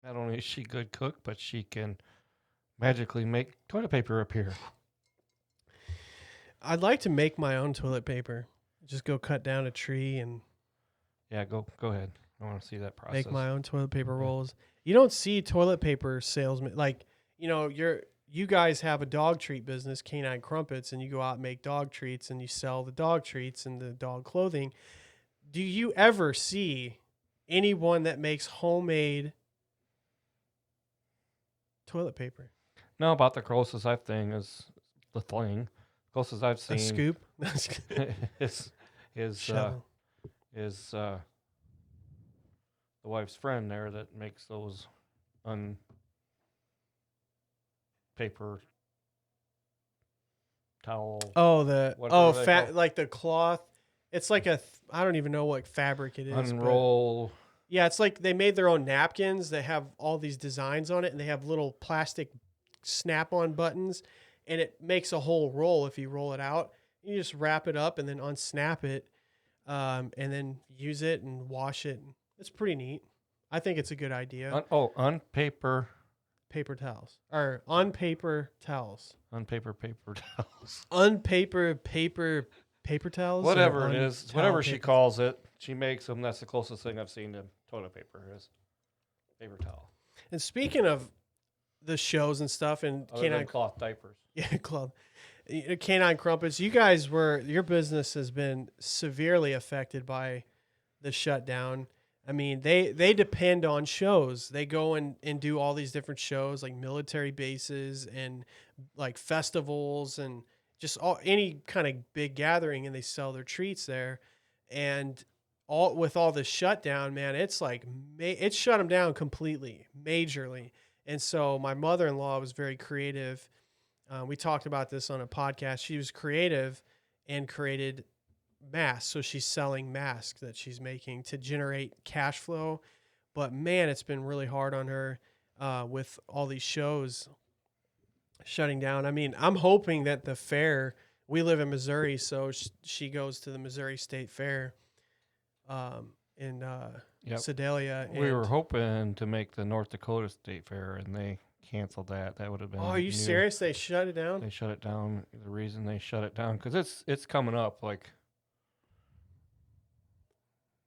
Not only is she good cook, but she can magically make toilet paper appear. I'd like to make my own toilet paper. Just go cut down a tree and Yeah, go ahead. I want to see that make process. my own toilet paper Yeah. rolls. You don't see toilet paper salesmen like, you guys have a dog treat business, Canine Crumpets, and you go out and make dog treats and you sell the dog treats and the dog clothing. Do you ever see anyone that makes homemade toilet paper? No, about the closest I've thing is the thing. Closest I've A seen scoop? is is uh, Shovel. is the wife's friend there that makes those un paper towel, Oh, whatever they fat call like the cloth. It's like I don't even know what fabric it is, but unroll. yeah, it's like they made their own napkins that have all these designs on it, and they have little plastic snap-on buttons, and it makes a whole roll if you roll it out. You just wrap it up and then unsnap it, and then use it and wash it. It's pretty neat. I think it's a good idea. Unpaper Paper towels or on paper towels, paper towels. paper towels, or Whatever it on is, towel whatever she paper. calls it, she makes them. That's the closest thing I've seen to toilet paper is paper towel. And speaking of the shows and stuff, and Other than canine, cloth diapers. yeah, club, canine crumpets, your business has been severely affected by the shutdown. I mean, they depend on shows. They go and do all these different shows like military bases and like festivals and just any kind of big gathering, and they sell their treats there. And all the shutdown, man, it's like it shut them down completely, majorly. And so my mother-in-law was very creative. We talked about this on a podcast. She was creative and created masks. So she's selling masks that she's making to generate cash flow. But man, it's been really hard on her with all these shows shutting down. I mean, I'm hoping that the fair, we live in Missouri, so she goes to the Missouri State Fair in Yep. Sedalia. We were And hoping to make the North Dakota State Fair, and they canceled that. That would have been oh, are you new. serious? They shut it down? They shut it down. The reason they shut it down because it's coming up like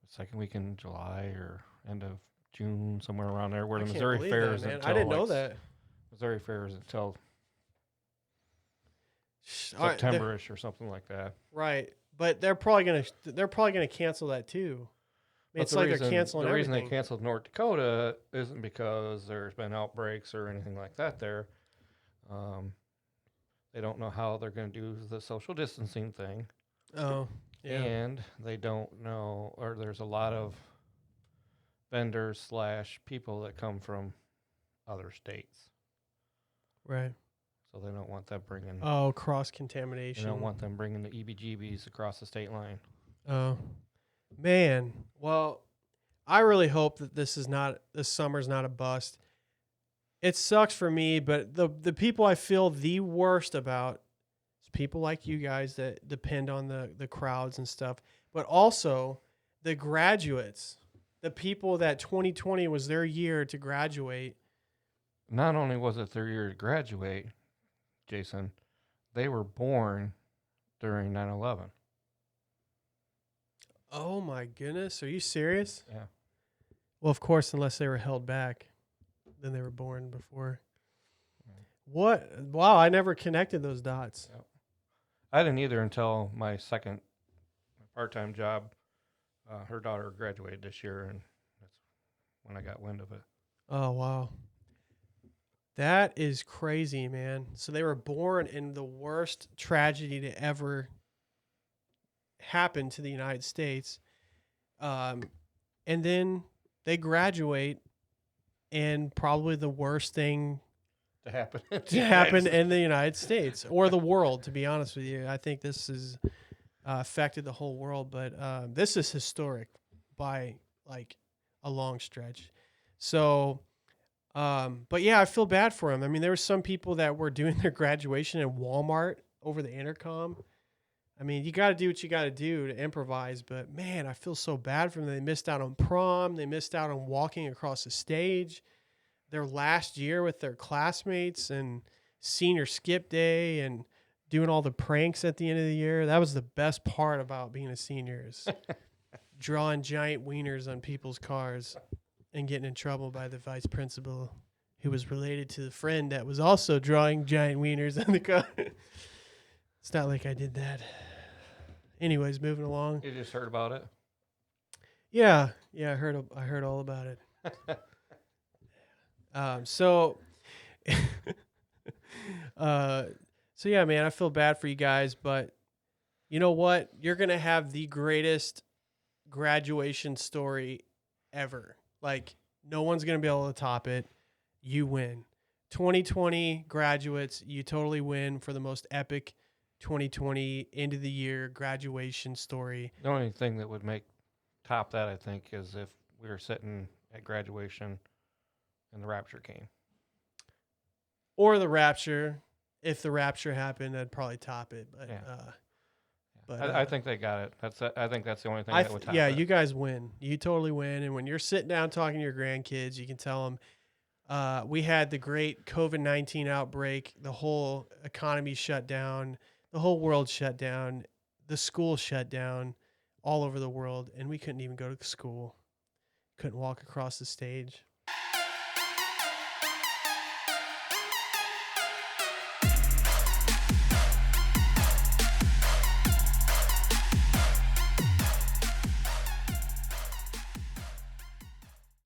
the second week in July or end of June, somewhere around there, where I the can't Missouri believe Fair that, is man. until I didn't like know that. Missouri Fair is until All right, September-ish or something like that. right, but they're probably gonna cancel that too. I mean, But it's like they're canceling the reason they everything. canceled North Dakota isn't because there's been outbreaks or anything like that there. Um, they don't know how they're going to do the social distancing thing, Oh, yeah, and they don't know, or there's a lot of vendors slash people that come from other states, right. so they don't want them bringing Oh, cross they contamination. don't want them bringing the EBGBs across the state line. Oh, man. Well, I really hope that this summer's not a bust. It sucks for me, but the people I feel the worst about is people like you guys that depend on the crowds and stuff, but also the graduates, the people that 2020 was their year to graduate. Not only was it their year to graduate, Jason, they were born during 9/11. Oh my goodness, are you serious? Yeah. Well, of course, unless they were held back, then they were born before. Right. What? Wow, I never connected those dots. Yep. I didn't either until my second part-time job. Her daughter graduated this year, and that's when I got wind of it. Oh wow. That is crazy, man. So they were born in the worst tragedy to ever happen to the United States. Um, and then they graduate and probably the worst thing To happen. to happen in the United States or the world, to be honest with you. I think this has affected the whole world, but this is historic by like a long stretch. So, but yeah, I feel bad for them. I mean, there were some people that were doing their graduation in Walmart over the intercom. I mean, you got to do what you got to do to improvise, but man, I feel so bad for them. They missed out on prom. They missed out on walking across the stage. their last year with their classmates and senior skip day and doing all the pranks at the end of the year. That was the best part about being a senior is drawing giant wieners on people's cars and getting in trouble by the vice principal who was related to the friend that was also drawing giant wieners on the car. It's not like I did that. Anyways, moving along. You just heard about it. Yeah, I heard all about it. So yeah, man, I feel bad for you guys, but you know what? You're gonna have the greatest graduation story ever. Like, no one's gonna be able to top it. You win. 2020 graduates, you totally win for the most epic 2020 end of the year graduation story. The only thing that would make top that, I think, is if we were sitting at graduation and the rapture came. Or the rapture. If the rapture happened, I'd probably top it. But Yeah. I think they got it. I think that's the only thing that would top yeah, it. you guys win. You totally win. And when you're sitting down talking to your grandkids, you can tell them, we had the great COVID-19 outbreak. The whole economy shut down. The whole world shut down. The school shut down all over the world. And we couldn't even go to school. Couldn't walk across the stage.